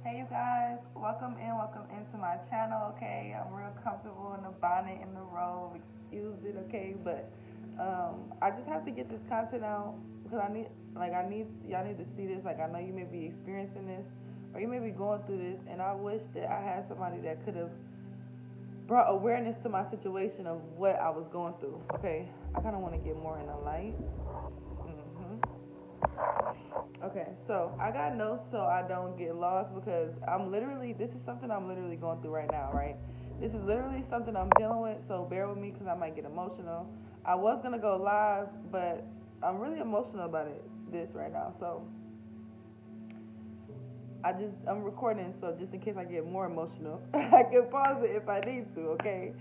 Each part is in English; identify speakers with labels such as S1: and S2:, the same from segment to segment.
S1: Hey you guys, welcome into my channel, okay? I'm real comfortable in the bonnet, in the robe, excuse it, okay? But I just have to get this content out because y'all need to see this. Like I know you may be experiencing this or you may be going through this, and I wish that I had somebody that could have brought awareness to my situation of what I was going through, okay? I kind of want to get more in the light. Okay, so I got notes so I don't get lost because this is something I'm literally going through right now, right? This is literally something I'm dealing with, so bear with me because I might get emotional. I was going to go live, but I'm really emotional about this right now, so I'm recording, so just in case I get more emotional, I can pause it if I need to, okay?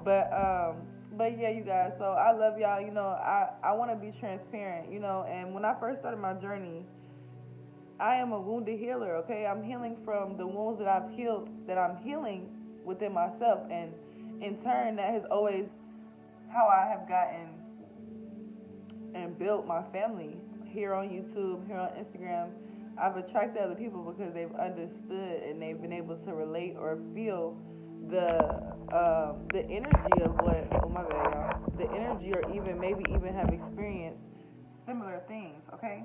S1: But um, but yeah, you guys. So I love y'all. I want to be transparent. And when I first started my journey, I am a wounded healer. Okay, I'm healing from the wounds that I've healed, that I'm healing within myself, and in turn, that has always how I have gotten and built my family here on YouTube, here on Instagram. I've attracted other people because they've understood and they've been able to relate or feel the energy of what my bad y'all, the energy or even have experienced similar things. Okay,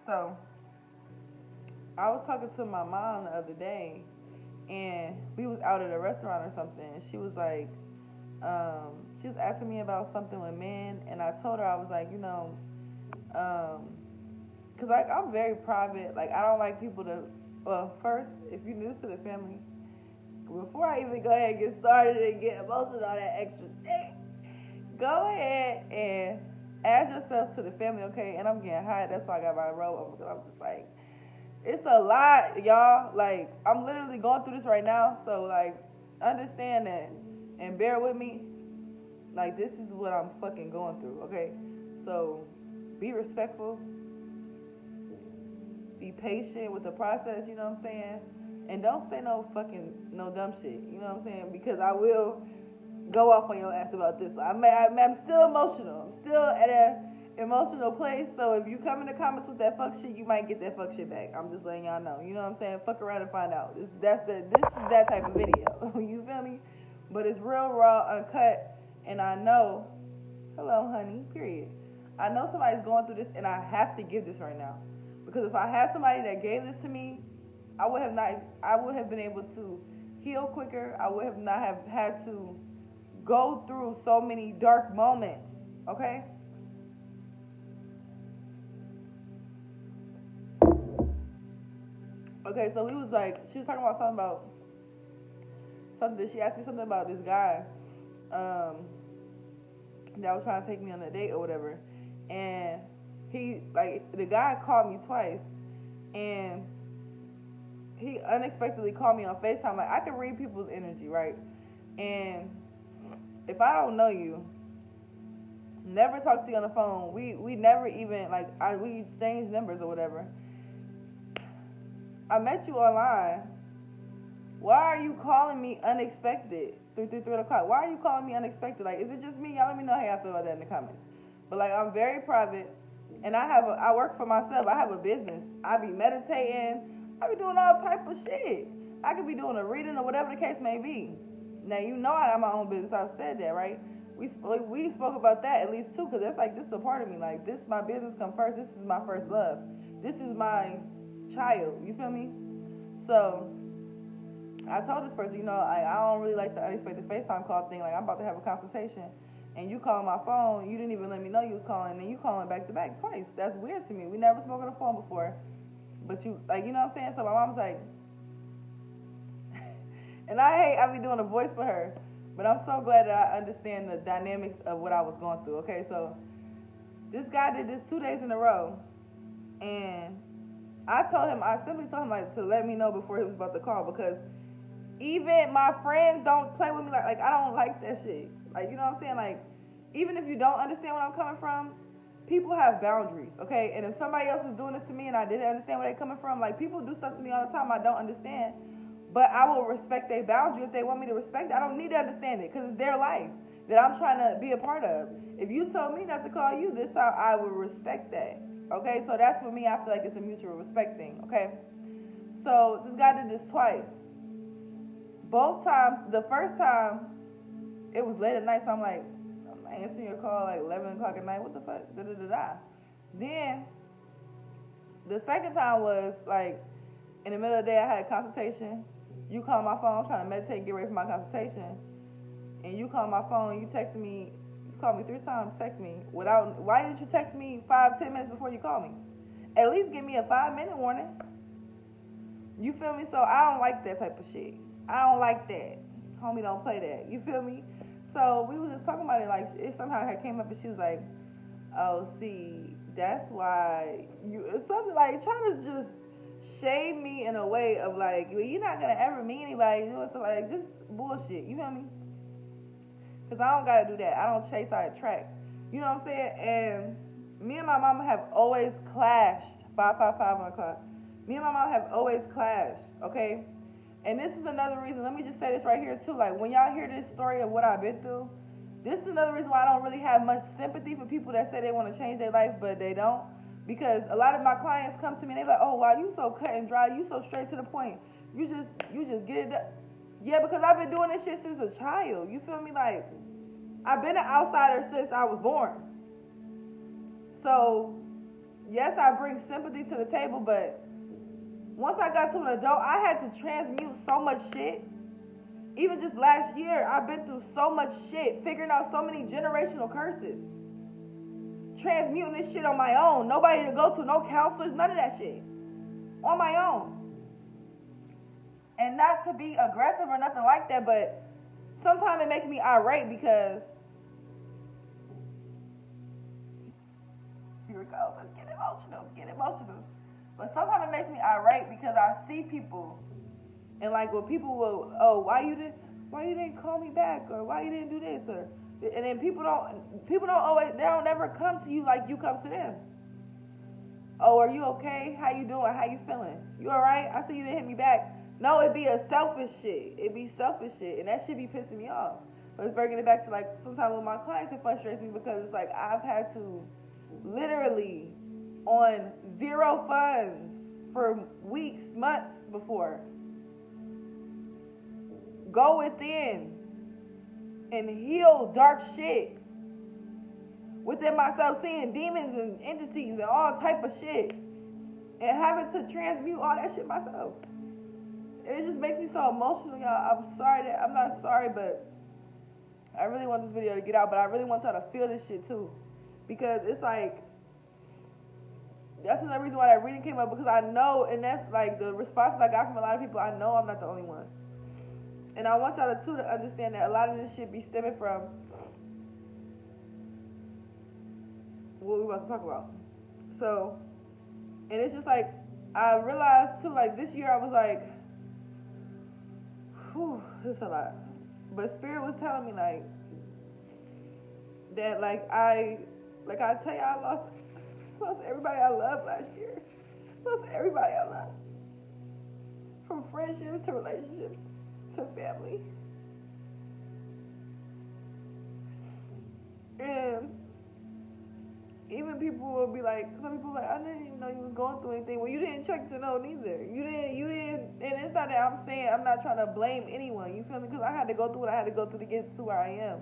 S1: so I was talking to my mom the other day, and we was out at a restaurant or something. And she was like, she was asking me about something with men, and I told her I was like, cause like I'm very private. Like I don't like people to. Well, first, if you're new to the family, before I even go ahead and get started and get emotional on that extra shit, go ahead and add yourself to the family, okay? And I'm getting hot. That's why I got my robe on because I'm just like, it's a lot, y'all. Like I'm literally going through this right now, so like understand that and bear with me. Like this is what I'm fucking going through, okay? So be respectful, be patient with the process, you know what I'm saying? And don't say no dumb shit, you know what I'm saying? Because I will go off on your ass about this. I'm still emotional. I'm still at an emotional place. So if you come in the comments with that fuck shit, you might get that fuck shit back. I'm just letting y'all know. You know what I'm saying? Fuck around and find out. This is that type of video. You feel me? But it's real raw, uncut, and I know. Hello, honey. Period. I know somebody's going through this, and I have to give this right now because if I had somebody that gave this to me, I would have been able to heal quicker. I would have not have had to go through so many dark moments, okay? Okay, so she was talking about something, she asked me something about this guy, that was trying to take me on a date or whatever, and the guy called me twice, and he unexpectedly called me on FaceTime. Like, I can read people's energy, right? And if I don't know you, never talk to you on the phone. We never even we exchanged numbers or whatever. I met you online. Why are you calling me unexpected? 3 o'clock. Why are you calling me unexpected? Like, is it just me? Y'all let me know how y'all feel about that in the comments. But like, I'm very private, and I work for myself. I have a business. I be meditating. I be doing all type of shit. I could be doing a reading or whatever the case may be. Now you know I have my own business. I've said that, right? We spoke about that at least too, because that's like, this is a part of me. Like, this, my business come first. This is my first love. This is my child. You feel me? So I told this person, I don't really like the unexpected FaceTime call thing. Like, I'm about to have a consultation, and you calling my phone. You didn't even let me know you was calling, and then you calling back to back twice. That's weird to me. We never spoke on the phone before, but you, like, you know what I'm saying? So my mom's like, and I be doing a voice for her, but I'm so glad that I understand the dynamics of what I was going through. Okay, so this guy did this 2 days in a row, and I simply told him like to let me know before he was about to call, because even my friends don't play with me like I don't like that shit. Like, you know what I'm saying? Like, even if you don't understand where I'm coming from, people have boundaries, okay? And if somebody else is doing this to me and I didn't understand where they're coming from, like, people do stuff to me all the time I don't understand, but I will respect their boundary if they want me to respect it. I don't need to understand it because it's their life that I'm trying to be a part of. If you told me not to call you this time, I would respect that, okay? So that's for me. I feel like it's a mutual respect thing, okay? So this guy did this twice. Both times, the first time, it was late at night, so I'm like, I'm answering your call like 11 o'clock at night. What the fuck? Da-da-da-da. Then, the second time was like, in the middle of the day, I had a consultation. You called my phone, I'm trying to meditate and get ready for my consultation. And you called my phone, you texted me, you called me 3 times, text me. Why didn't you text me 5-10 minutes before you called me? At least give me a 5-minute warning. You feel me? So I don't like that type of shit. I don't like that. Homie, don't play that. You feel me? So we were just talking about it, like, it somehow had came up and she was like, oh, see, that's why you, something like, trying to just shade me in a way of like, well, you're not gonna ever meet anybody, you know, so like, just bullshit, you feel me? Because I don't gotta do that. I don't chase, I attract. You know what I'm saying? And me and my mama have always clashed. 555 on the clock. Me and my mama have always clashed, okay? And this is another reason, let me just say this right here too, like, when y'all hear this story of what I've been through, this is another reason why I don't really have much sympathy for people that say they want to change their life, but they don't. Because a lot of my clients come to me and they're like, oh, wow, you so cut and dry, you so straight to the point. You just get it done. Yeah, because I've been doing this shit since a child. You feel me? Like, I've been an outsider since I was born. So, yes, I bring sympathy to the table, but once I got to an adult, I had to transmute so much shit. Even just last year, I've been through so much shit, figuring out so many generational curses. Transmuting this shit on my own. Nobody to go to, no counselors, none of that shit. On my own. And not to be aggressive or nothing like that, but sometimes it makes me irate because, here it goes, let's get emotional. But sometimes it makes me irate because I see people, and like when people will, oh, why you didn't call me back, or why you didn't do this, or, and then people don't always, they don't never come to you like you come to them. Oh, are you okay? How you doing? How you feeling? You alright? I see you didn't hit me back. No, it'd be a selfish shit. And that shit be pissing me off. But it's bringing it back to like sometimes with my clients, it frustrates me because it's like I've had to literally on zero funds for weeks, months before go within and heal dark shit within myself, seeing demons and entities and all type of shit, and having to transmute all that shit myself. And it just makes me so emotional, y'all. I'm not sorry, but I really want this video to get out, but I really want y'all to feel this shit too. Because it's like, that's another reason why that reading came up, because I know, and that's like the responses I got from a lot of people, I know I'm not the only one. And I want y'all to too to understand that a lot of this shit be stemming from what we're about to talk about. So, and it's just like, I realized too, like this year I was like, whew, this is a lot. But Spirit was telling me like, that like I tell you, I lost everybody I loved last year. Lost everybody I loved. From friendships to relationships to family. And even people will be like, some people like, I didn't even know you was going through anything. Well, you didn't check to know neither. You didn't, and it's not that I'm saying, I'm not trying to blame anyone, you feel me? Because I had to go through what I had to go through to get to where I am.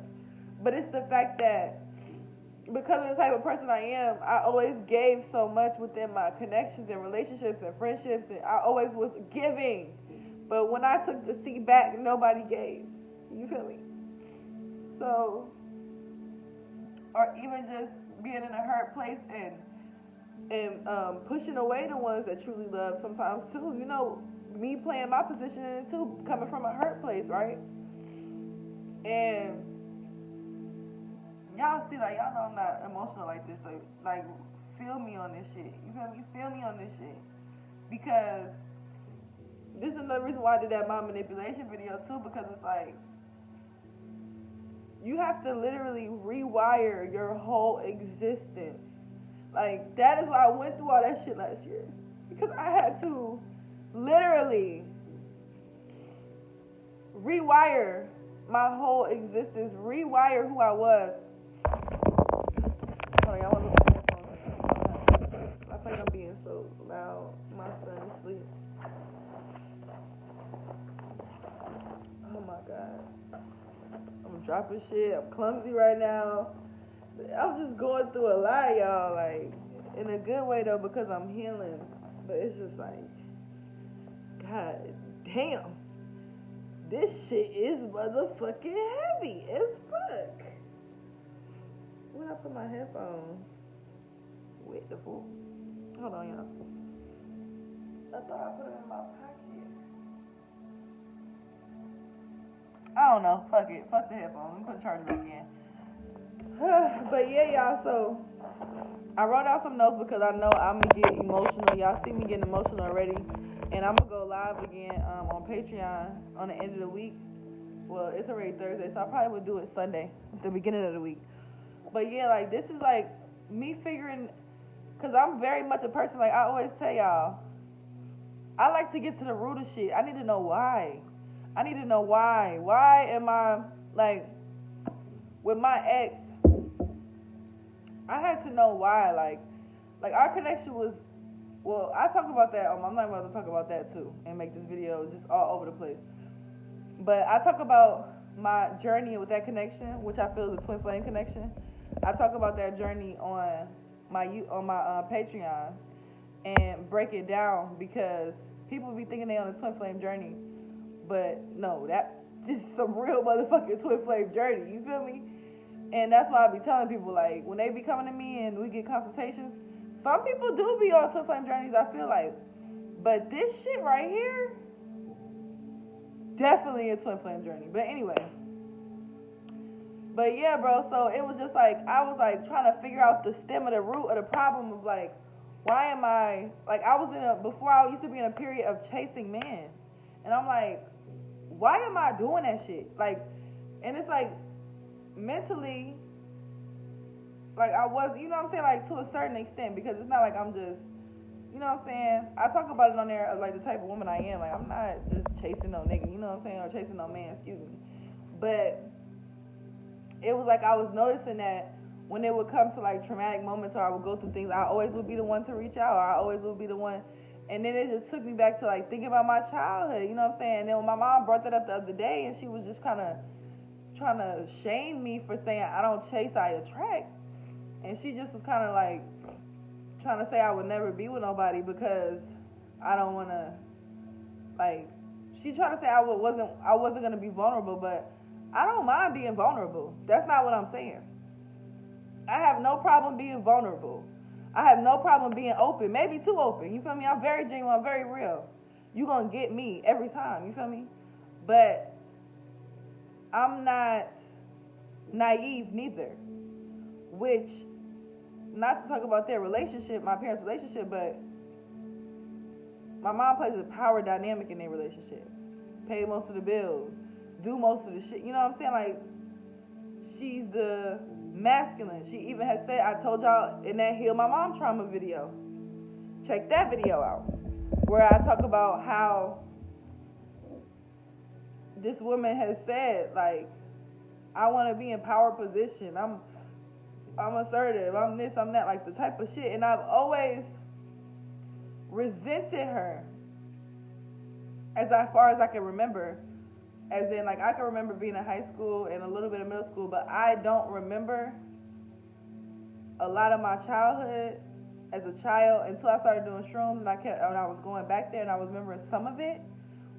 S1: But it's the fact that because of the type of person I am, I always gave so much within my connections and relationships and friendships, and I always was giving. But when I took the seat back, nobody gave. You feel me? So, or even just being in a hurt place and pushing away the ones that truly love sometimes too. You know, me playing my position in it too, coming from a hurt place, right? And y'all see, like, y'all know I'm not emotional like this. Like, feel me on this shit. You feel me? Feel me on this shit. Because this is another reason why I did that mind manipulation video too, because it's like, you have to literally rewire your whole existence. Like, that is why I went through all that shit last year. Because I had to literally rewire my whole existence, rewire who I was. Sorry, I want to look at my phone. I think I'm being so loud. My son is asleep. dropping shit. I'm clumsy right now. I'm just going through a lot, y'all. Like, in a good way, though, because I'm healing. But it's just like, God damn. This shit is motherfucking heavy as fuck. Where I put my headphones? Wait, the fool. Hold on, y'all. I thought I put it in my pocket. I don't know. Fuck it. Fuck the headphones. Let me put the charger back in. But yeah, y'all. So I wrote out some notes because I know I'm gonna get emotional. Y'all see me getting emotional already, and I'm gonna go live again on Patreon on the end of the week. Well, it's already Thursday, so I probably would do it Sunday, at the beginning of the week. But yeah, like this is like me figuring, cause I'm very much a person, like I always tell y'all, I like to get to the root of shit. I need to know why. I need to know why. Why am I, like, with my ex, I had to know why, like our connection was, well, I talk about that, I'm not about to talk about that too, and make this video just all over the place. But I talk about my journey with that connection, which I feel is a twin flame connection. I talk about that journey on my Patreon and break it down, because people be thinking they on a twin flame journey, but no, that just some real motherfucking twin flame journey. You feel me? And that's why I be telling people, like, when they be coming to me and we get consultations, some people do be on twin flame journeys, I feel like, but this shit right here, definitely a twin flame journey. But anyway. But yeah, bro, so it was just like, I was like trying to figure out the stem of the root of the problem of like, why am I, like I was before I used to be in a period of chasing men. And I'm like, why am I doing that shit? Like, and it's like, mentally, like I was, you know what I'm saying, like to a certain extent, because it's not like I'm just, you know what I'm saying, I talk about it on there as like the type of woman I am. Like I'm not just chasing no nigga, you know what I'm saying, or chasing no man, excuse me. But it was like I was noticing that when it would come to like traumatic moments, or I would go through things, I always would be the one to reach out, or I always would be the one. And then it just took me back to like thinking about my childhood, you know what I'm saying. And then when my mom brought that up the other day, and she was just kind of trying to shame me for saying I don't chase, I attract. And she just was kind of like trying to say I would never be with nobody because I don't want to, like, she tried to say I wasn't going to be vulnerable, but I don't mind being vulnerable. That's not what I'm saying. I have no problem being vulnerable. I have no problem being open, maybe too open. You feel me? I'm very genuine, I'm very real. You're going to get me every time, you feel me? But I'm not naive neither, which, not to talk about their relationship, my parents' relationship, but my mom plays a power dynamic in their relationship. Pay most of the bills, do most of the shit, you know what I'm saying? Like, she's the masculine. She even has said, I told y'all in that Heal My Mom Trauma video, check that video out, where I talk about how this woman has said, like, I want to be in power position, I'm assertive, I'm this, I'm that, like the type of shit. And I've always resented her as far as I can remember. As in, like, I can remember being in high school and a little bit of middle school, but I don't remember a lot of my childhood as a child until I started doing shrooms, and I was going back there and I was remembering some of it,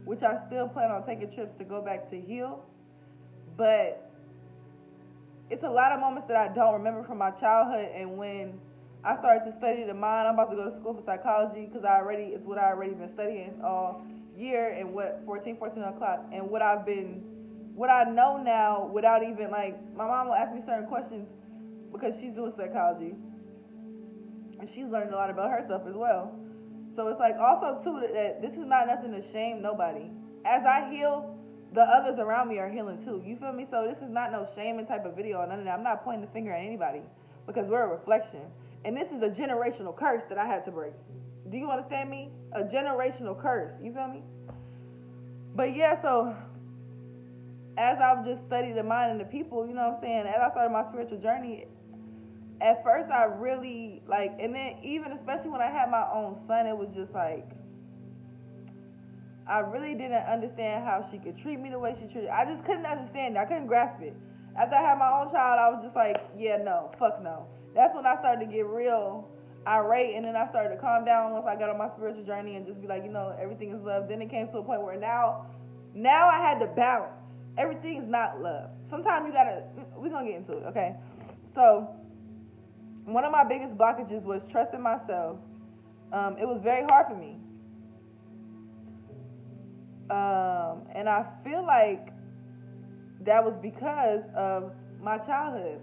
S1: which I still plan on taking trips to go back to heal. But it's a lot of moments that I don't remember from my childhood, and when I started to study the mind, I'm about to go to school for psychology, because it's what I already been studying all year, and 14 o'clock, and what I know now, without even, like, my mom will ask me certain questions because she's doing psychology, and she's learning a lot about herself as well. So it's like, also too, that this is not nothing to shame nobody. As I heal, the others around me are healing too. You feel me? So this is not no shaming type of video or none of that. I'm not pointing the finger at anybody, because we're a reflection. And this is a generational curse that I had to break. Do you understand me? A generational curse. You feel me? But yeah, so as I've just studied the mind and the people, you know what I'm saying, as I started my spiritual journey, at first I really, like, and then even especially when I had my own son, it was just like, I really didn't understand how she could treat me the way she treated. I just couldn't understand it. I couldn't grasp it. After I had my own child, I was just like, yeah, no, fuck no. That's when I started to get real irate, and then I started to calm down once I got on my spiritual journey and just be like, everything is love. Then it came to a point where now I had to balance. Everything is not love. Sometimes we're going to get into it, okay? So, one of my biggest blockages was trusting myself. It was very hard for me. And I feel like that was because of my childhood.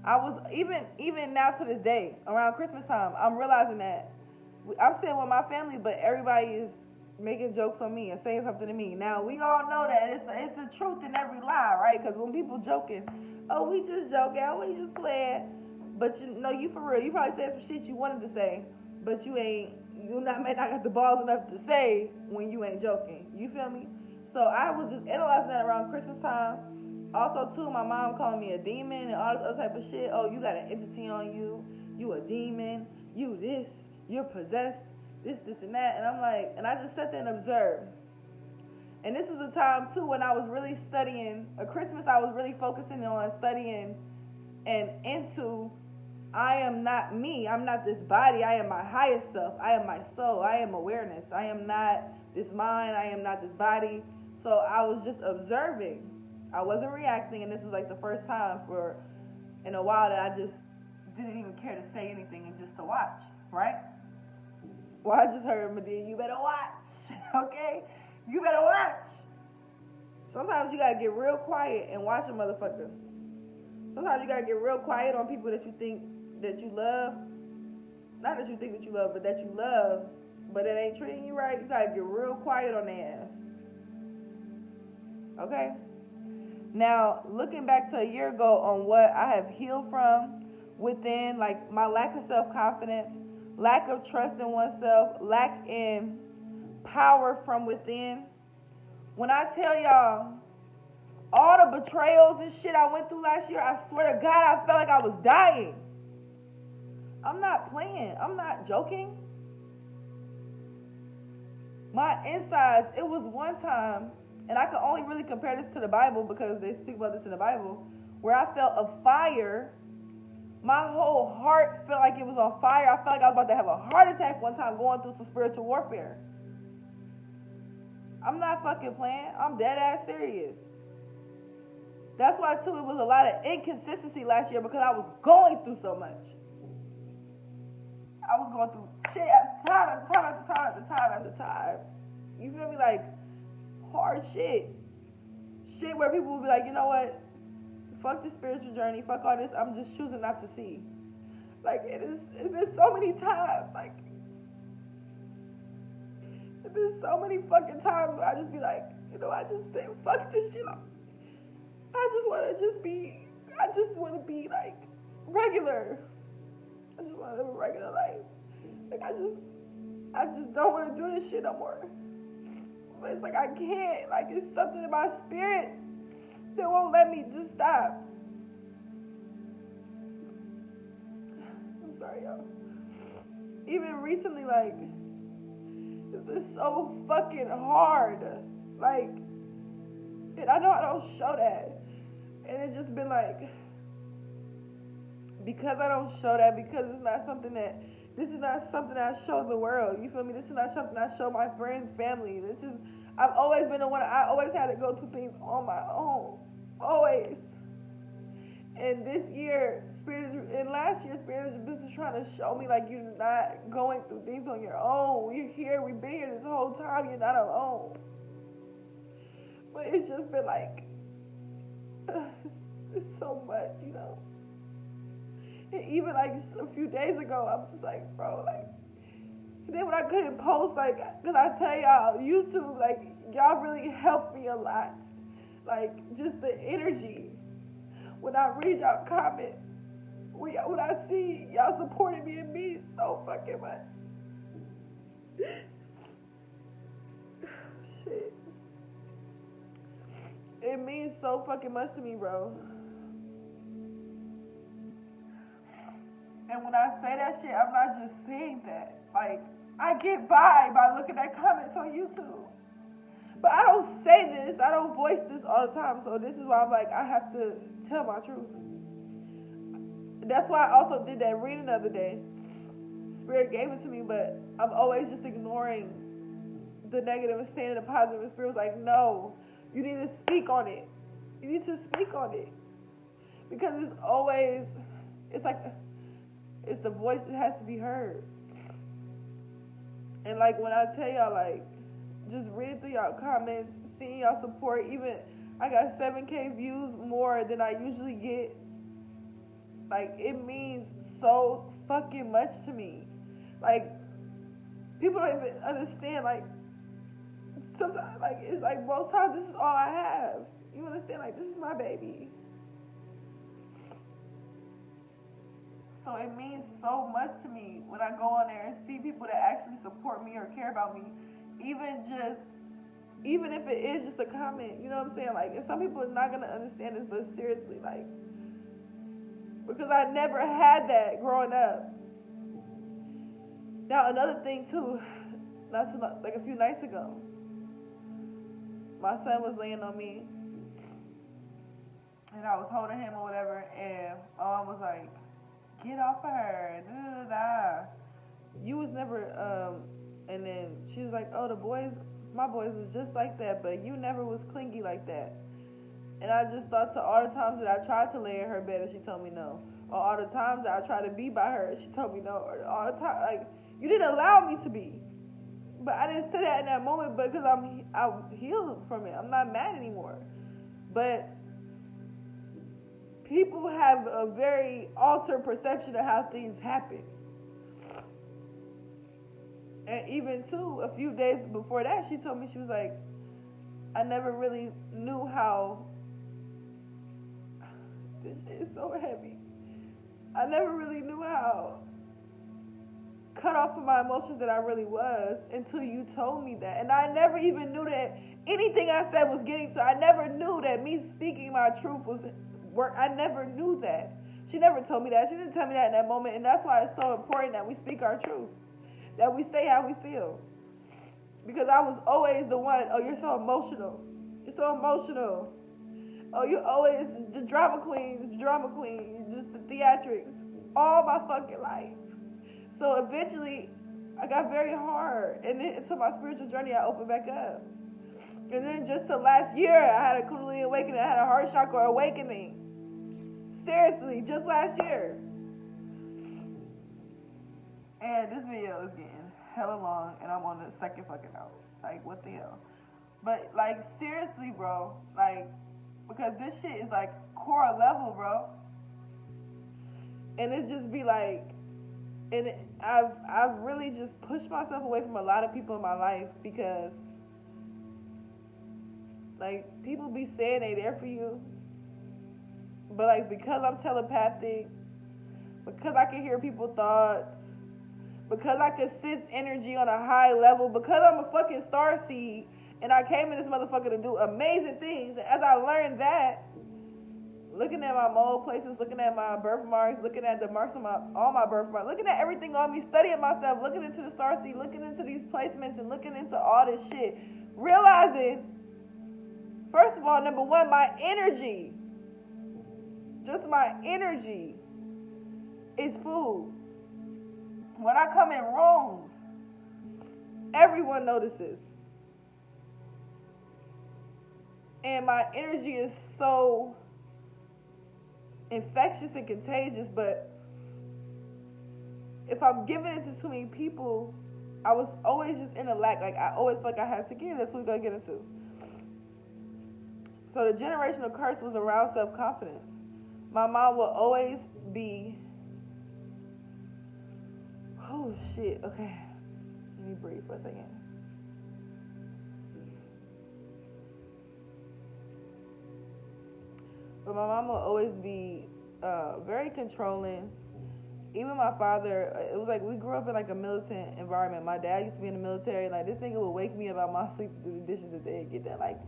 S1: I was, even now to this day, around Christmas time, I'm realizing that I'm sitting with my family, but everybody is making jokes on me and saying something to me. Now, we all know that it's a truth in every lie, right? Because when people joking, oh, we just joking, oh, we just playing. But you for real, you probably said some shit you wanted to say, but you may not got the balls enough to say when you ain't joking. You feel me? So I was just analyzing that around Christmas time. Also, too, my mom calling me a demon and all this other type of shit. Oh, you got an entity on you. You a demon. You this. You're possessed. This, and that. And I'm like, and I just sat there and observed. And this is a time, too, when I was really studying. At Christmas, I was really focusing on studying and into, I am not me. I'm not this body. I am my highest self. I am my soul. I am awareness. I am not this mind. I am not this body. So I was just observing. I wasn't reacting, and this was like the first time in a while that I just didn't even care to say anything and just to watch, right? Well, I just heard Medea, you better watch, okay? You better watch. Sometimes you gotta get real quiet and watch a motherfucker. Sometimes you gotta get real quiet on people that you think that you love. Not that you think that you love, but that you love, but it ain't treating you right. You gotta get real quiet on their ass. Okay? Now, looking back to a year ago on what I have healed from within, like my lack of self-confidence, lack of trust in oneself, lack in power from within. When I tell y'all all the betrayals and shit I went through last year, I swear to God, I felt like I was dying. I'm not playing. I'm not joking. My insides, it was one time, and I can only really compare this to the Bible because they speak about this in the Bible, where I felt a fire. My whole heart felt like it was on fire. I felt like I was about to have a heart attack one time going through some spiritual warfare. I'm not fucking playing. I'm dead ass serious. That's why, too, it was a lot of inconsistency last year because I was going through so much. I was going through shit after time. You feel me? Like, hard shit. Shit where people will be like, you know what? Fuck the spiritual journey. Fuck all this. I'm just choosing not to see. Like, it's been so many times. Like, it's been so many fucking times where I just be like, I just say, fuck this shit. I just want to be like regular. I just want to live a regular life. Like, I just don't want to do this shit no more. But it's like I can't. Like, it's something in my spirit that won't let me just stop. I'm sorry, y'all. Even recently, like, it's been so fucking hard. Like, and I know I don't show that. And it's just been like, because I don't show that, because this is not something that I show the world. You feel me? This is not something I show my friends, family. I've always been the one, I always had to go through things on my own. Always. And last year, Spirit has been trying to show me, like, you're not going through things on your own. We've been here this whole time, you're not alone. But it's just been like, it's so much, And even like a few days ago, I was just like, bro, like, then when I couldn't post, like, because I tell y'all, YouTube, like, y'all really helped me a lot. Like, just the energy. When I read y'all comments, when I see y'all supporting me, it means so fucking much. Shit. It means so fucking much to me, bro. And when I say that shit, I'm not just saying that. Like, I get by looking at comments on YouTube. But I don't say this. I don't voice this all the time. So this is why I'm like, I have to tell my truth. That's why I also did that reading the other day. Spirit gave it to me, but I'm always just ignoring the negative and saying the positive. And Spirit was like, no, you need to speak on it. You need to speak on it. Because it's always, it's like, it's the voice that has to be heard. And like when I tell y'all, like, just reading through y'all comments, seeing y'all support, even I got 7K views more than I usually get. Like, it means so fucking much to me. Like, people don't even understand, like, sometimes, like, it's like most times this is all I have. You understand? Like, this is my baby. So it means so much to me when I go on there and see people that actually support me or care about me. Even if it is just a comment, you know what I'm saying? Like, and some people are not going to understand this, but seriously, like, because I never had that growing up. Now, another thing, too, like a few nights ago, my son was laying on me, and I was holding him or whatever, and my mom was like, get off of her, you was never, and then she was like, oh, my boys was just like that, but you never was clingy like that. And I just thought to all the times that I tried to lay in her bed and she told me no, or all the times that I tried to be by her and she told me no, or all the time, like, you didn't allow me to be. But I didn't say that in that moment because I'm healed from it. I'm not mad anymore. But people have a very altered perception of how things happen. And even, too, a few days before that, she told me, she was like, I never really knew how, this shit is so heavy. I never really knew how cut off of my emotions that I really was until you told me that. And I never even knew that anything I said was getting to. I never knew that me speaking my truth was work. I never knew that. She never told me that. She didn't tell me that in that moment. And that's why it's so important that we speak our truth, that we say how we feel. Because I was always the one, oh, you're so emotional. You're so emotional. Oh, you're always the drama queen, just the theatrics, all my fucking life. So eventually, I got very hard. And then until my spiritual journey, I opened back up. And then just the last year, I had a Kundalini awakening. I had a heart chakra awakening. Seriously, just last year. And this video is getting hella long, and I'm on the second fucking hour. Like, what the hell? But, like, seriously, bro. Like, because this shit is, like, core level, bro. And it just be like, and I've really just pushed myself away from a lot of people in my life because, like, people be saying they there for you, but, like, because I'm telepathic, because I can hear people's thoughts, because I can sense energy on a high level, because I'm a fucking starseed, and I came in this motherfucker to do amazing things, and as I learned that, looking at my mold places, looking at my birth marks, looking at the marks on all my birth marks, looking at everything on me, studying myself, looking into the starseed, looking into these placements, and looking into all this shit, realizing, first of all, number one, my energy, just my energy, is food. When I come in rooms, everyone notices. And my energy is so infectious and contagious, but if I'm giving it to too many people, I was always just in a lack. Like, I always felt like I had to give. That's what we're going to get into. So the generational curse was around self-confidence. My mom will always be, oh shit, okay, let me breathe for a second. But my mom will always be very controlling. Even my father, it was like we grew up in like a militant environment. My dad used to be in the military. Like, this nigga would wake me up out my sleep to do the dishes at the end, get that. Like,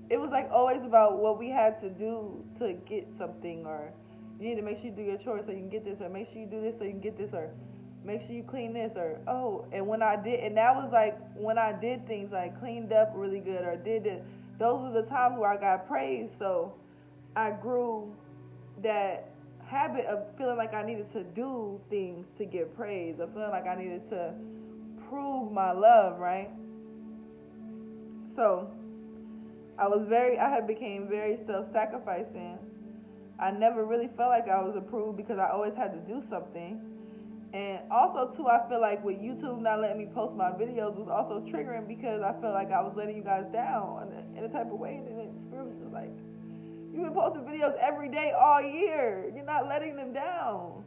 S1: it was like always about what we had to do to get something, or you need to make sure you do your chores so you can get this, or make sure you do this so you can get this, or make sure you clean this, or oh, and when I did, and that was like when I did things like cleaned up really good or did this, those were the times where I got praised. So I grew that habit of feeling like I needed to do things to get praise, of feeling like I needed to prove my love, right? So I had became very self-sacrificing. I never really felt like I was approved because I always had to do something. And also, too, I feel like with YouTube not letting me post my videos was also triggering because I felt like I was letting you guys down in a type of way. And then the spirit was just like, you've been posting videos every day all year. You're not letting them down.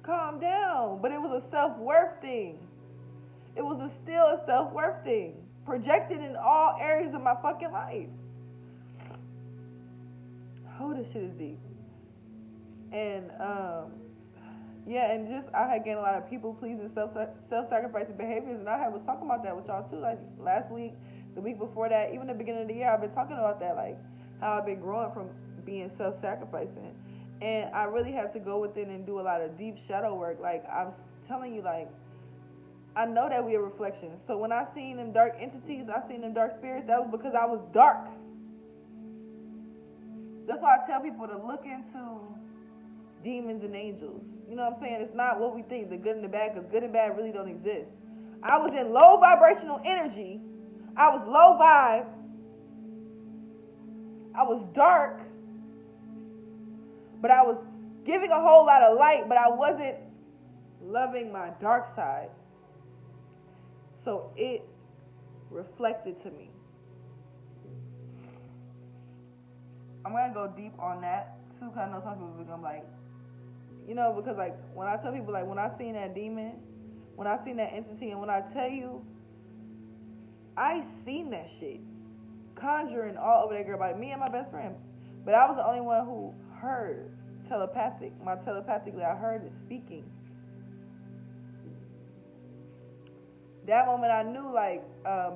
S1: Calm down. But it was a self-worth thing. It was still a self-worth thing. Projected in all areas of my fucking life. Oh, this shit is deep. And, yeah, and just I had gained a lot of people-pleasing, self-sacrificing behaviors, and I was talking about that with y'all too. Like last week, the week before that, even the beginning of the year, I've been talking about that, like how I've been growing from being self-sacrificing, and I really had to go within and do a lot of deep shadow work. Like I'm telling you, like I know that we are reflections. So when I seen them dark entities, I seen them dark spirits. That was because I was dark. That's why I tell people to look into demons and angels. You know what I'm saying? It's not what we think, the good and the bad, because good and bad really don't exist. I was in low vibrational energy. I was low vibe. I was dark. But I was giving a whole lot of light, but I wasn't loving my dark side. So it reflected to me. I'm going to go deep on that, too, because I know some people are going to be like, you know, because like when I tell people, like when I seen that demon, when I seen that entity, and when I tell you, I seen that shit conjuring all over that girl, by me and my best friend. But I was the only one who heard telepathically, I heard it speaking. That moment I knew, like,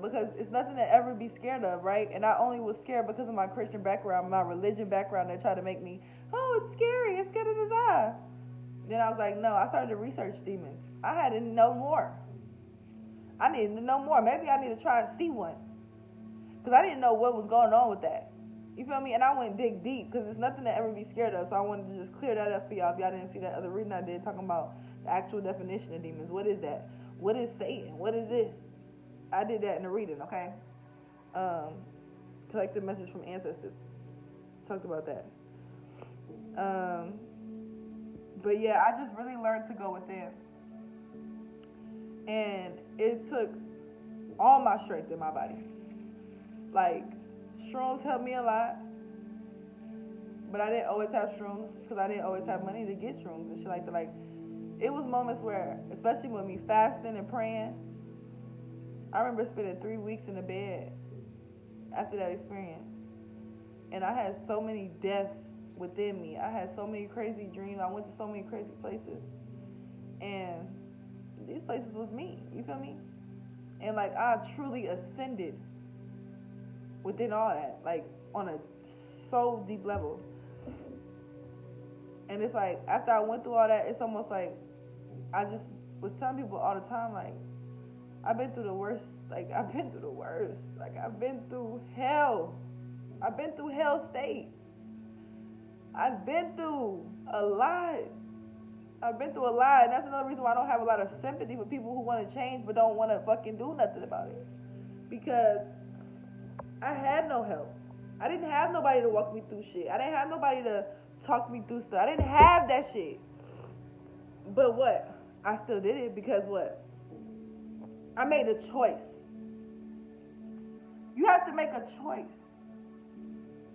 S1: because it's nothing to ever be scared of, right? And I only was scared because of my Christian background, my religion background. They tried to make me, oh, it's scary, it's scary to die. Then I was like, no, I started to research demons. I had to know more. I needed to know more. Maybe I need to try and see one. Because I didn't know what was going on with that. You feel me? And I went dig deep because it's nothing to ever be scared of. So I wanted to just clear that up for y'all. If y'all didn't see that other reading I did talking about the actual definition of demons. What is that? What is Satan? What is this? I did that in the reading, okay? Collected message from ancestors. Talked about that. But yeah, I just really learned to go within. And it took all my strength in my body. Like, shrooms helped me a lot. But I didn't always have shrooms because I didn't always have money to get shrooms and shit like that. Like, it was moments where, especially with me fasting and praying, I remember spending 3 weeks in the bed after that experience. And I had so many deaths within me. I had so many crazy dreams. I went to so many crazy places. And these places was me. You feel me? And like I truly ascended within all that. Like on a so deep level. And it's like after I went through all that, it's almost like I just was telling people all the time, like, I've been through the worst. Like I've been through the worst. Like I've been through hell. I've been through hell state. I've been through a lot. I've been through a lot, and that's another reason why I don't have a lot of sympathy for people who want to change but don't want to fucking do nothing about it. Because I had no help. I didn't have nobody to walk me through shit. I didn't have nobody to talk me through stuff. I didn't have that shit. But what? I still did it because what? I made a choice. You have to make a choice.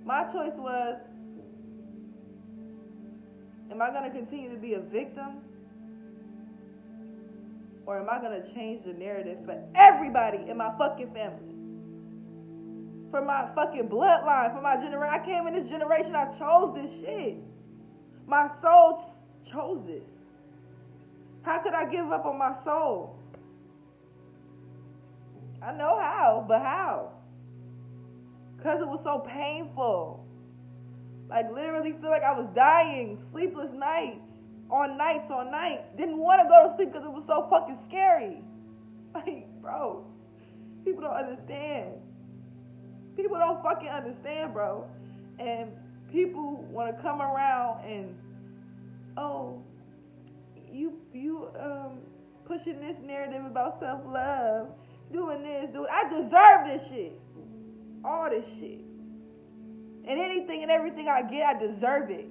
S1: My choice was, am I going to continue to be a victim? Or am I going to change the narrative for everybody in my fucking family? For my fucking bloodline, for my generation. I came in this generation, I chose this shit. My soul chose this. How could I give up on my soul? I know how, but how? Because it was so painful. Like literally feel like I was dying, sleepless nights. on nights. Didn't want to go to sleep because it was so fucking scary. Like, bro, people don't understand. People don't fucking understand, bro. And people want to come around and, oh, you pushing this narrative about self-love, doing this, I deserve this shit. All this shit. And anything and everything I get, I deserve it.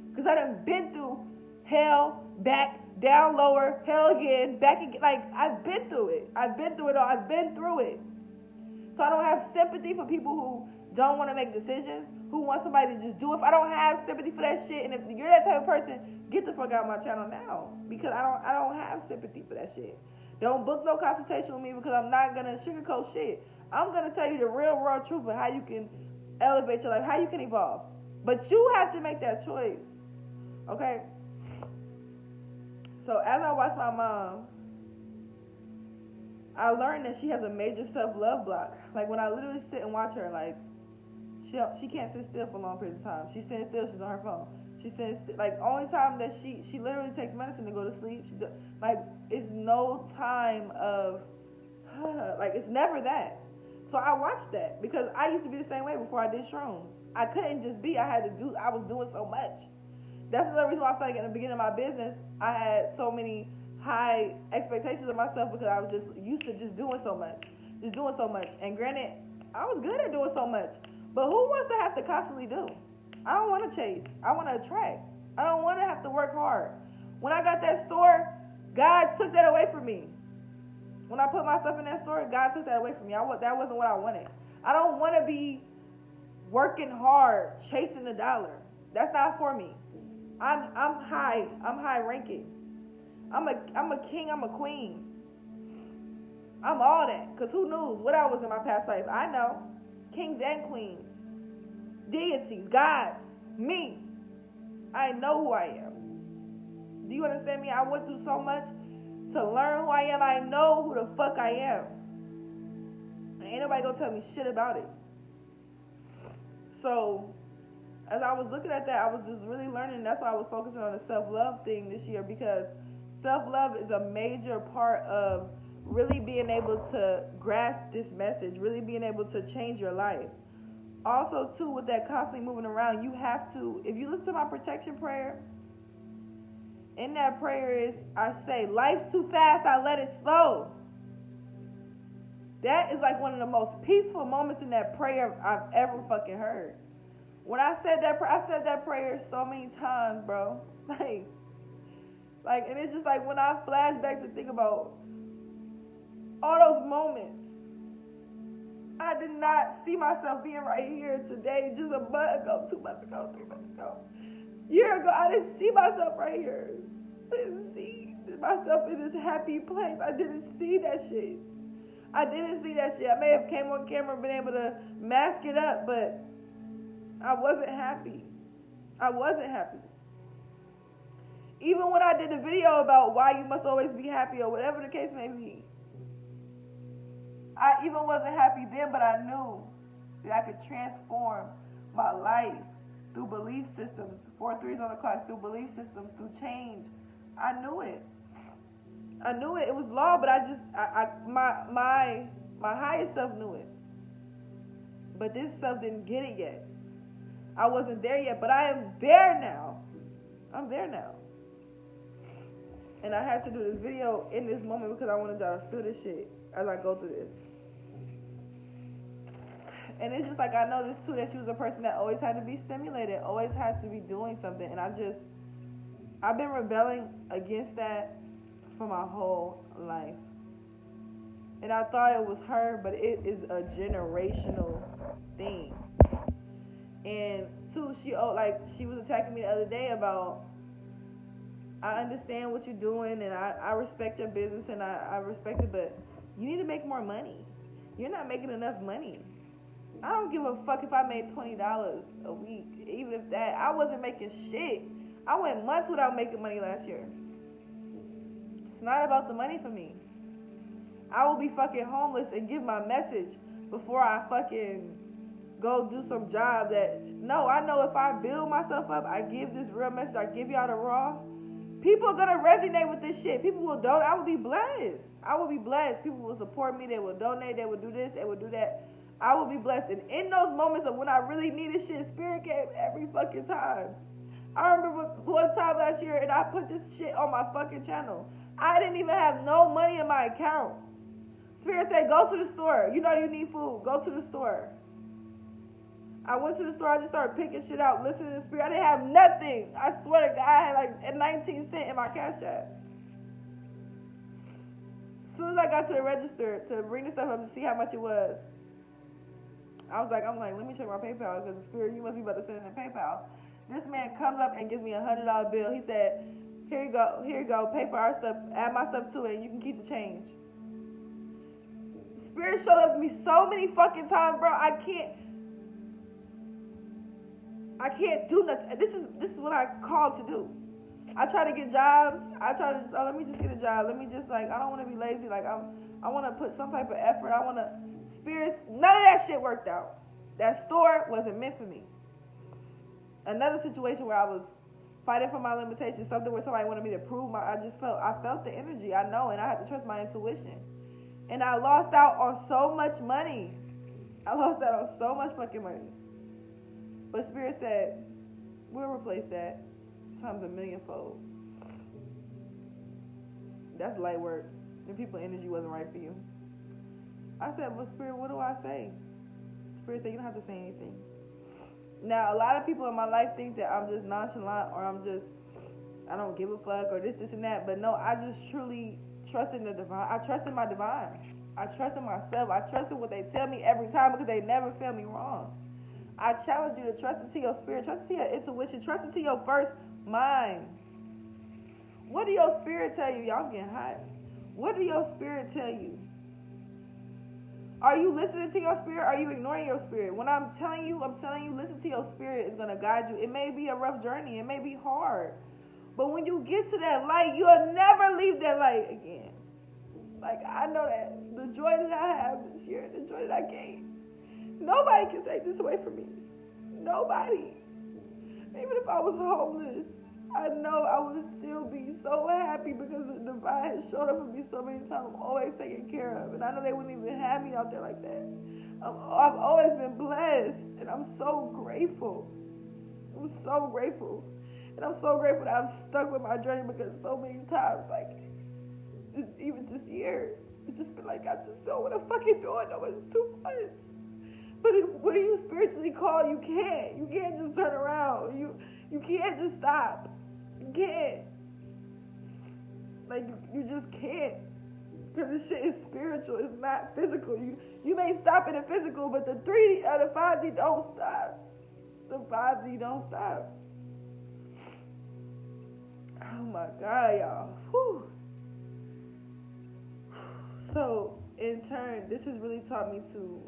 S1: Because I done been through hell, back, down lower, hell again, back again. Like, I've been through it. I've been through it all. I've been through it. So I don't have sympathy for people who don't want to make decisions, who want somebody to just do it. If I don't have sympathy for that shit, and if you're that type of person, get the fuck out of my channel now. Because I don't have sympathy for that shit. Don't book no consultation with me because I'm not going to sugarcoat shit. I'm going to tell you the real world truth of how you can elevate your life, how you can evolve. But you have to make that choice. Okay? So as I watch my mom, I learned that she has a major self-love block. Like, when I literally sit and watch her, like, she can't sit still for long periods of time. She's sitting still, she's on her phone. She sits still. Like, only time that she literally takes medicine to go to sleep. Like, it's no time of, like, it's never that. So I watched that because I used to be the same way before I did shrooms. I couldn't just be. I was doing so much. That's the reason why I felt like in the beginning of my business, I had so many high expectations of myself because I was just used to just doing so much. And granted, I was good at doing so much. But who wants to have to constantly do? I don't want to chase. I want to attract. I don't want to have to work hard. When I got that store, God took that away from me. When I put myself in that store, God took that away from me. That wasn't what I wanted. I don't want to be working hard, chasing the dollar. That's not for me. I'm high ranking. I'm a king, I'm a queen. I'm all that. Because who knows what I was in my past life? I know. Kings and queens. Deities, gods, me. I know who I am. Do you understand me? I went through so much to learn who I am. I know who the fuck I am. And ain't nobody gonna tell me shit about it. So, as I was looking at that, I was just really learning. That's why I was focusing on the self-love thing this year, because self-love is a major part of really being able to grasp this message, really being able to change your life. Also, too, with that constantly moving around, you have to, if you listen to my protection prayer, in that prayer is, I say, life's too fast, I let it slow. That is like one of the most peaceful moments in that prayer I've ever fucking heard. When I said that prayer so many times, bro. Like, and it's just like when I flash back to think about all those moments, I did not see myself being right here today just a month ago, 2 months ago, 3 months ago. A year ago, I didn't see myself right here. I didn't see myself in this happy place. I didn't see that shit. I may have came on camera and been able to mask it up, but I wasn't happy. Even when I did the video about why you must always be happy or whatever the case may be, I even wasn't happy then, but I knew that I could transform my life through belief systems, 4 3s on the clock, through belief systems, through change. I knew it. It was law, but my higher self knew it. But this self didn't get it yet. I wasn't there yet, but I am there now. I'm there now. And I had to do this video in this moment because I wanted y'all to feel this shit as I go through this. And it's just like, I know this too, that she was a person that always had to be stimulated, always had to be doing something. And I've been rebelling against that for my whole life. And I thought it was her, but it is a generational thing. And two, she was attacking me the other day about, I understand what you're doing and I respect your business and I respect it, but you need to make more money. You're not making enough money. I don't give a fuck if I made $20 a week. Even if that, I wasn't making shit. I went months without making money last year. It's not about the money for me. I will be fucking homeless and give my message before I fucking go do some job that, no, I know if I build myself up, I give this real message, I give y'all the raw, people are gonna resonate with this shit. People will donate. I will be blessed. I will be blessed. People will support me. They will donate. They will do this. They will do that. I will be blessed. And in those moments of when I really needed shit, Spirit came every fucking time. I remember one time last year, and I put this shit on my fucking channel. I didn't even have no money in my account. Spirit said, go to the store. You know you need food. Go to the store. I went to the store. I just started picking shit out, listening to the Spirit. I didn't have nothing. I swear to God, I had like 19 cents in my cash app. As soon as I got to the register to bring the stuff up to see how much it was, I'm like, let me check my PayPal, because the Spirit, you must be about to send it in PayPal. This man comes up and gives me $100 bill. He said, here you go, pay for our stuff, add my stuff to it, and you can keep the change. Spirit showed up to me so many fucking times, bro. I can't do nothing. This is what I called to do. I try to get jobs. I try to just, let me just get a job. Let me just, like, I don't want to be lazy. Like, I want to put some type of effort. I want to, Spirits, none of that shit worked out. That store wasn't meant for me. Another situation where I was fighting for my limitations, something where somebody wanted me to prove I felt the energy. I know, and I had to trust my intuition. And I lost out on so much money. I lost out on so much fucking money. But Spirit said, we'll replace that times a millionfold. That's light work. The people's energy wasn't right for you. I said, well, Spirit, what do I say? Spirit said, you don't have to say anything. Now, a lot of people in my life think that I'm just nonchalant, or I don't give a fuck, or this, and that. But no, I just truly trust in the divine. I trust in my divine. I trust in myself. I trust in what they tell me every time, because they never tell me wrong. I challenge you to trust into your spirit, trust into your intuition, trust into your first mind. What do your spirit tell you? Y'all getting hot. What do your spirit tell you? Are you listening to your spirit? Are you ignoring your spirit? When I'm telling you, listen to your spirit. It's going to guide you. It may be a rough journey. It may be hard. But when you get to that light, you'll never leave that light again. Like, I know that the joy that I have this year, the joy that I gained, nobody can take this away from me. Nobody. Even if I was homeless, I know I would still be so happy, because the divine has showed up for me so many times. I'm always taken care of. And I know they wouldn't even have me out there like that. I've always been blessed. And I'm so grateful. I'm so grateful. And I'm so grateful that I'm stuck with my journey, because so many times, like, even this year, it's just been like, I just don't want to fucking do it. No, it's too much. But when you spiritually call, you can't. You can't just turn around. You can't just stop. You can't. Like, you just can't. Because this shit is spiritual. It's not physical. You may stop in the physical, but the 3D or the 5D don't stop. The 5D don't stop. Oh my God, y'all. Whew. So, in turn, this has really taught me to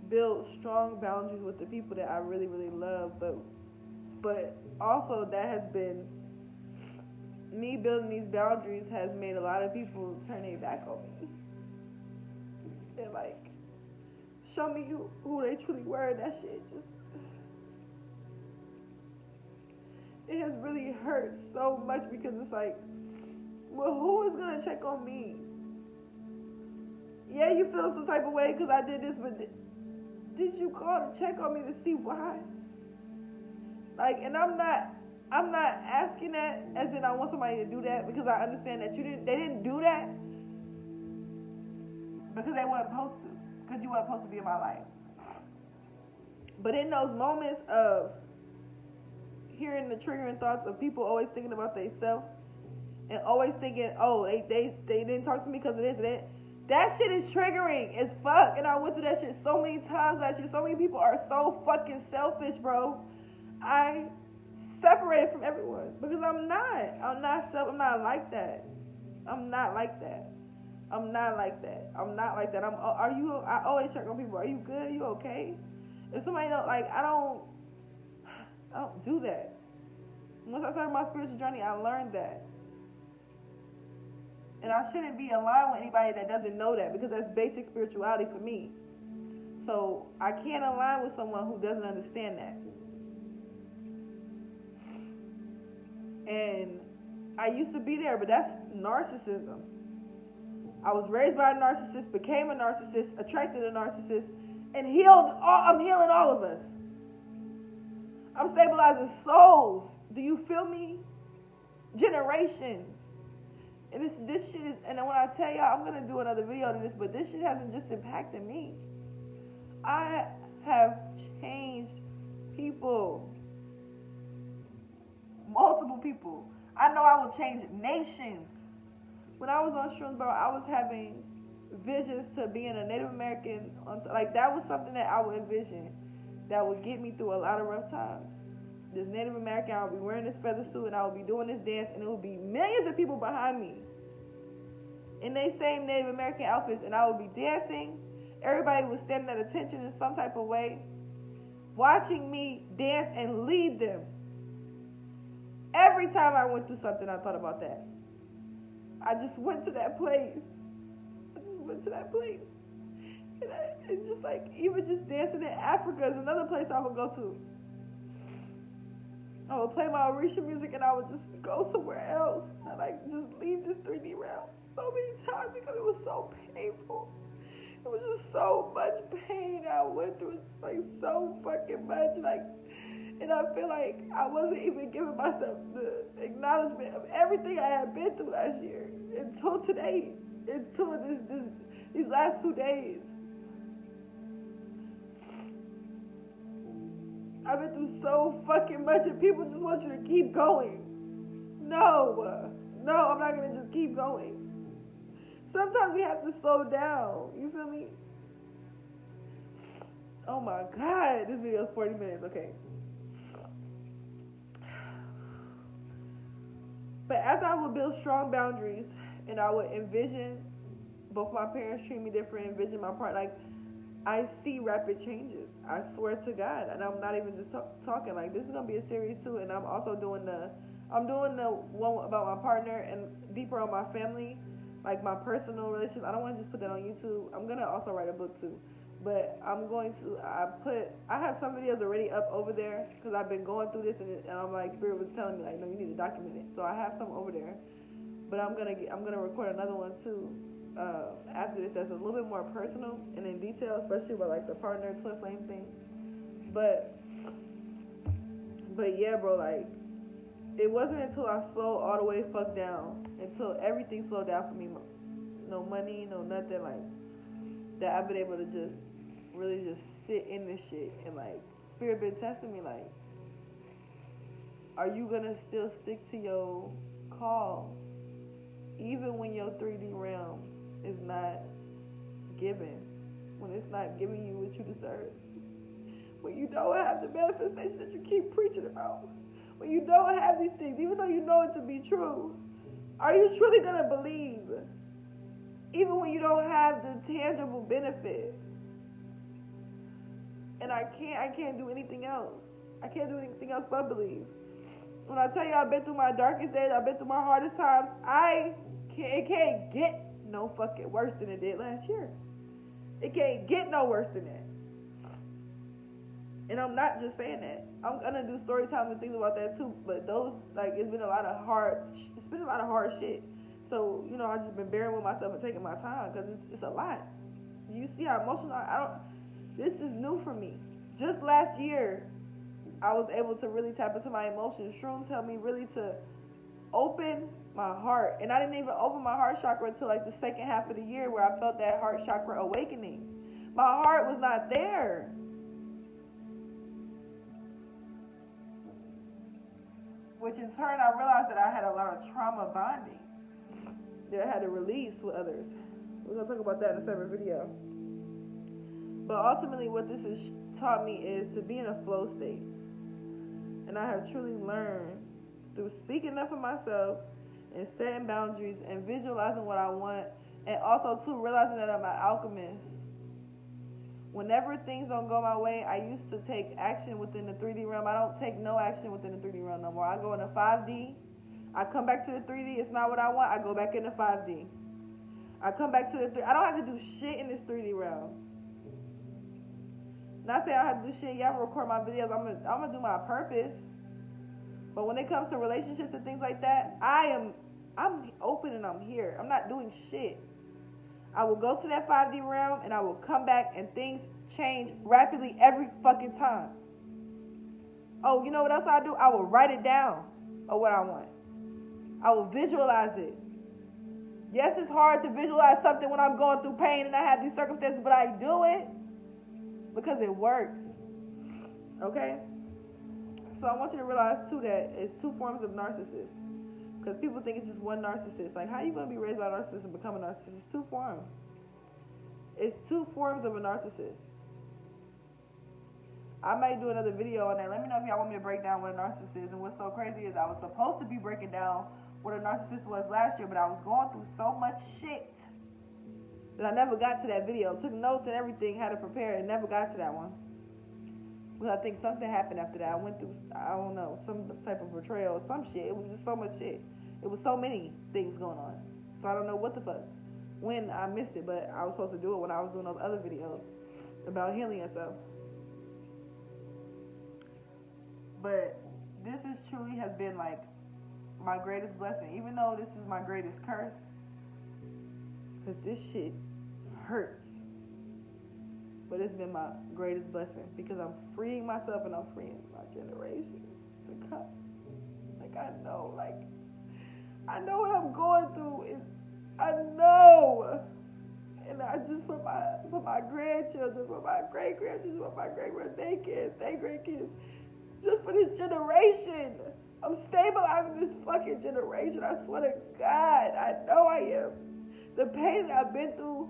S1: build strong boundaries with the people that I really, really love. But also, that has been, me building these boundaries has made a lot of people turn their back on me. They're like, show me who they truly were. That shit just, it has really hurt so much, because it's like, well, who is going to check on me? Yeah, you feel some type of way because I did this, but did you call to check on me to see why? Like, and I'm not asking that as in I want somebody to do that, because I understand that they didn't do that because they weren't supposed to, because you weren't supposed to be in my life. But in those moments of hearing the triggering thoughts of people always thinking about themselves and always thinking, oh, they didn't talk to me because of this and that shit is triggering as fuck. And I went through that shit so many times last year. So many people are so fucking selfish, bro. I separated from everyone because I'm not like that. I'm not like that. I always check on people. Are you good? Are you okay? If somebody don't, like, I don't do that. Once I started my spiritual journey, I learned that. And I shouldn't be aligned with anybody that doesn't know that, because that's basic spirituality for me. So I can't align with someone who doesn't understand that. And I used to be there, but that's narcissism. I was raised by a narcissist, became a narcissist, attracted a narcissist, and I'm healing all of us. I'm stabilizing souls. Do you feel me? Generations. And this shit is, and when I tell y'all, I'm going to do another video on this, but this shit hasn't just impacted me. I have changed people. Multiple people. I know I will change nations. When I was on shrooms, bro, I was having visions to being a Native American. Like, that was something that I would envision that would get me through a lot of rough times. This Native American, I would be wearing this feather suit, and I would be doing this dance, and it would be millions of people behind me in they same Native American outfits, and I would be dancing. Everybody was standing at attention in some type of way, watching me dance and lead them. Every time I went through something, I thought about that. I just went to that place. And it's just like, even just dancing in Africa is another place I would go to. I would play my Orisha music and I would just go somewhere else. And like just leave this 3D realm so many times because it was so painful. It was just so much pain I went through. It's like so fucking much. Like, and I feel like I wasn't even giving myself the acknowledgement of everything I had been through last year until today, until these last 2 days. I've been through so fucking much, and people just want you to keep going. No, I'm not gonna just keep going. Sometimes we have to slow down. You feel me? Oh my God, this video is 40 minutes. Okay. But as I would build strong boundaries, and I would envision both my parents treat me different, envision my part, like, I see rapid changes. I swear to God, and I'm not even just talking. Like, this is gonna be a series too, and I'm also doing the one about my partner and deeper on my family, like my personal relationship. I don't want to just put that on YouTube. I'm gonna also write a book too, but I have some videos already up over there because I've been going through this, and I'm like, Spirit was telling me like, no, you need to document it. So I have some over there, but I'm gonna record another one too. After this, that's a little bit more personal and in detail, especially with like the partner twin flame thing. But yeah, bro, like, it wasn't until I slowed all the way fuck down, until everything slowed down for me, no money, no nothing, like, that I've been able to just really just sit in this shit. And like, Spirit been testing me, like, are you gonna still stick to your call even when your 3D realm is not given, when it's not giving you what you deserve, when you don't have the manifestation that you keep preaching about, when you don't have these things, even though you know it to be true? Are you truly going to believe even when you don't have the tangible benefit? And I can't do anything else. I can't do anything else but believe. When I tell you I've been through my darkest days, I've been through my hardest times, it can't get no fucking worse than it did last year. It can't get no worse than that. And I'm not just saying that. I'm gonna do story times and things about that too. But those, like, it's been a lot of hard shit. So, you know, I just been bearing with myself and taking my time because it's a lot. You see how emotional this is new for me. Just last year, I was able to really tap into my emotions. Shrooms helped me really to open my heart. And I didn't even open my heart chakra until like the second half of the year, where I felt that heart chakra awakening. My heart was not there. Which in turn, I realized that I had a lot of trauma bonding that I had to release with others. We're going to talk about that in a separate video. But ultimately, what this has taught me is to be in a flow state. And I have truly learned through speaking up for myself and setting boundaries and visualizing what I want, and also too realizing that I'm an alchemist. Whenever things don't go my way, I used to take action within the 3D realm. I don't take no action within the 3D realm no more. I go into 5D. I come back to the 3D. It's not what I want. I go back into 5D. I come back to the 3D. I don't have to do shit in this 3D realm. Not saying I have to do shit. Y'all record my videos. I'm gonna do my purpose. But when it comes to relationships and things like that, I'm open and I'm here. I'm not doing shit. I will go to that 5D realm and I will come back and things change rapidly every fucking time. Oh, you know what else I do? I will write it down of what I want. I will visualize it. Yes, it's hard to visualize something when I'm going through pain and I have these circumstances, but I do it because it works. Okay? So I want you to realize, too, that it's two forms of narcissists. Because people think it's just one narcissist. Like, how are you going to be raised by a narcissist and become a narcissist? It's two forms. It's two forms of a narcissist. I might do another video on that. Let me know if y'all want me to break down what a narcissist is. And what's so crazy is I was supposed to be breaking down what a narcissist was last year, but I was going through so much shit that I never got to that video. Took notes and everything, had to prepare, and never got to that one. Well, I think something happened after that. I went through, I don't know, some type of betrayal or some shit. It was just so much shit. It was so many things going on. So I don't know what the fuck. When I missed it, but I was supposed to do it when I was doing those other videos about healing and stuff. But this is truly has been like my greatest blessing. Even though this is my greatest curse. Because this shit hurts. But it's been my greatest blessing because I'm freeing myself and I'm freeing my generation to come. Like I know what I'm going through. I know. And I just for my grandchildren, for my great grandchildren, for my great grandkids, they grandkids, just for this generation. I'm stabilizing this fucking generation. I swear to God, I know I am. The pain that I've been through.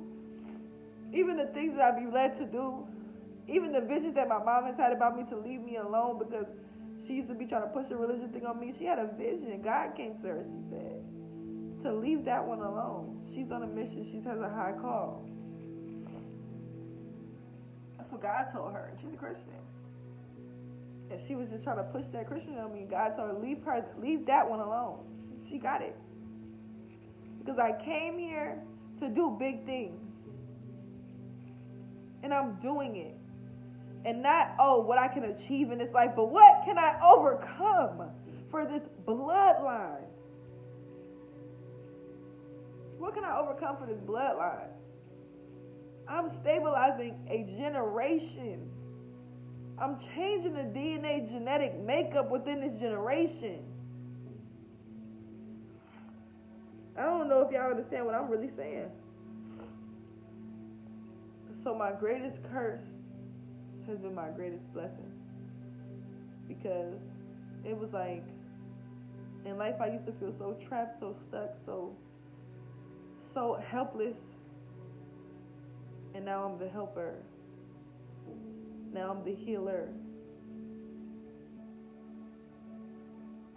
S1: Even the things that I be led to do, even the visions that my mom has had about me to leave me alone because she used to be trying to push the religion thing on me. She had a vision. God came to her, she said, to leave that one alone. She's on a mission. She has a high call. That's what God told her. She's a Christian. And she was just trying to push that Christian on me. God told her, leave that one alone. She got it. Because I came here to do big things. And I'm doing it. And not, what I can achieve in this life, but what can I overcome for this bloodline? What can I overcome for this bloodline? I'm stabilizing a generation. I'm changing the DNA genetic makeup within this generation. I don't know if y'all understand what I'm really saying. So my greatest curse has been my greatest blessing. Because it was like, in life I used to feel so trapped, so stuck, so helpless. And now I'm the helper. Now I'm the healer.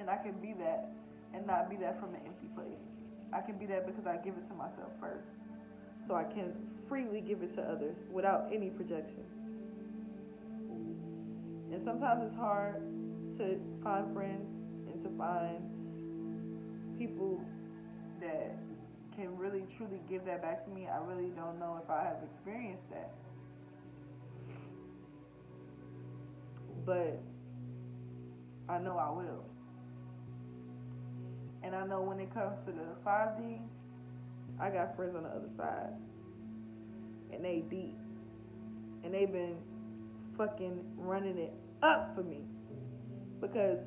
S1: And I can be that and not be that from an empty place. I can be that because I give it to myself first. So I can freely give it to others without any projection. And sometimes it's hard to find friends and to find people that can really truly give that back to me. I really don't know if I have experienced that. But I know I will. And I know when it comes to the 5D, I got friends on the other side. And they deep. And they've been fucking running it up for me. Because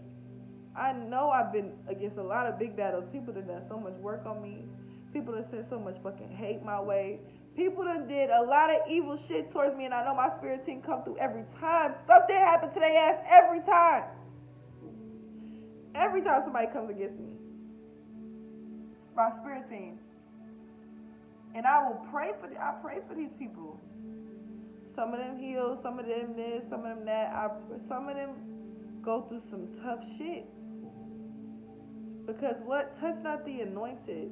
S1: I know I've been against a lot of big battles. People that done so much work on me. People that sent so much fucking hate my way. People that did a lot of evil shit towards me. And I know my spirit team come through every time. Something happens to their ass every time. Every time somebody comes against me. My spirit team. And I will pray for I pray for these people. Some of them heal, some of them this, some of them that. Some of them go through some tough shit. Because what? Touch not the anointed.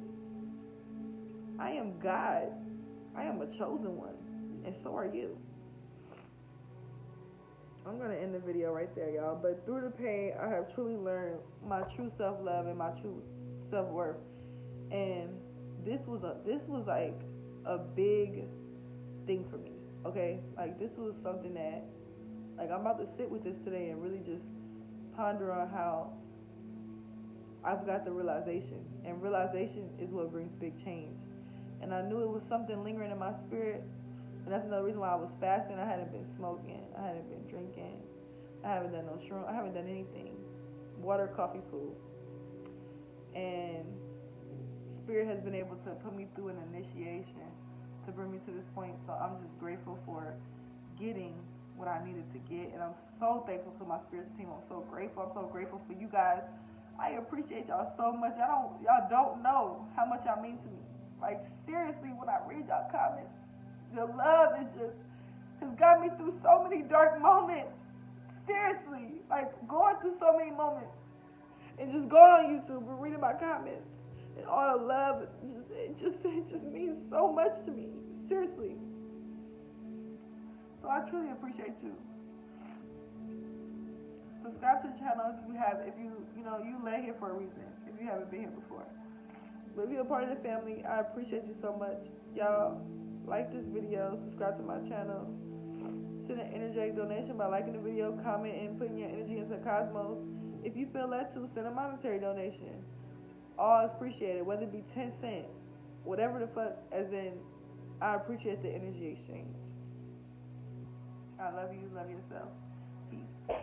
S1: I am God. I am a chosen one. And so are you. I'm going to end the video right there, y'all. But through the pain, I have truly learned my true self-love and my true self-worth. And this was like a big thing for me, okay? Like, this was something that Like, I'm about to sit with this today and really just ponder on how I've got the realization. And realization is what brings big change. And I knew it was something lingering in my spirit. And that's another reason why I was fasting. I hadn't been smoking. I hadn't been drinking. I haven't done no shroom. I haven't done anything. Water, coffee, food. And Spirit has been able to put me through an initiation to bring me to this point. So I'm just grateful for getting what I needed to get. And I'm so thankful to my spiritual team. I'm so grateful. I'm so grateful for you guys. I appreciate y'all so much. Y'all don't know how much y'all mean to me. Like, seriously, when I read y'all comments, your love has got me through so many dark moments. Seriously, like going through so many moments. And just going on YouTube and reading my comments and all the love, it just means so much to me. Seriously. So I truly appreciate you. Subscribe to the channel if you lay here for a reason, if you haven't been here before. But if you're a part of the family, I appreciate you so much. Y'all, like this video, subscribe to my channel, send an energetic donation by liking the video, comment, and putting your energy into the cosmos. If you feel led to, send a monetary donation. All is appreciated, whether it be 10 cents, whatever the fuck, as in, I appreciate the energy exchange. I love you, love yourself. Peace.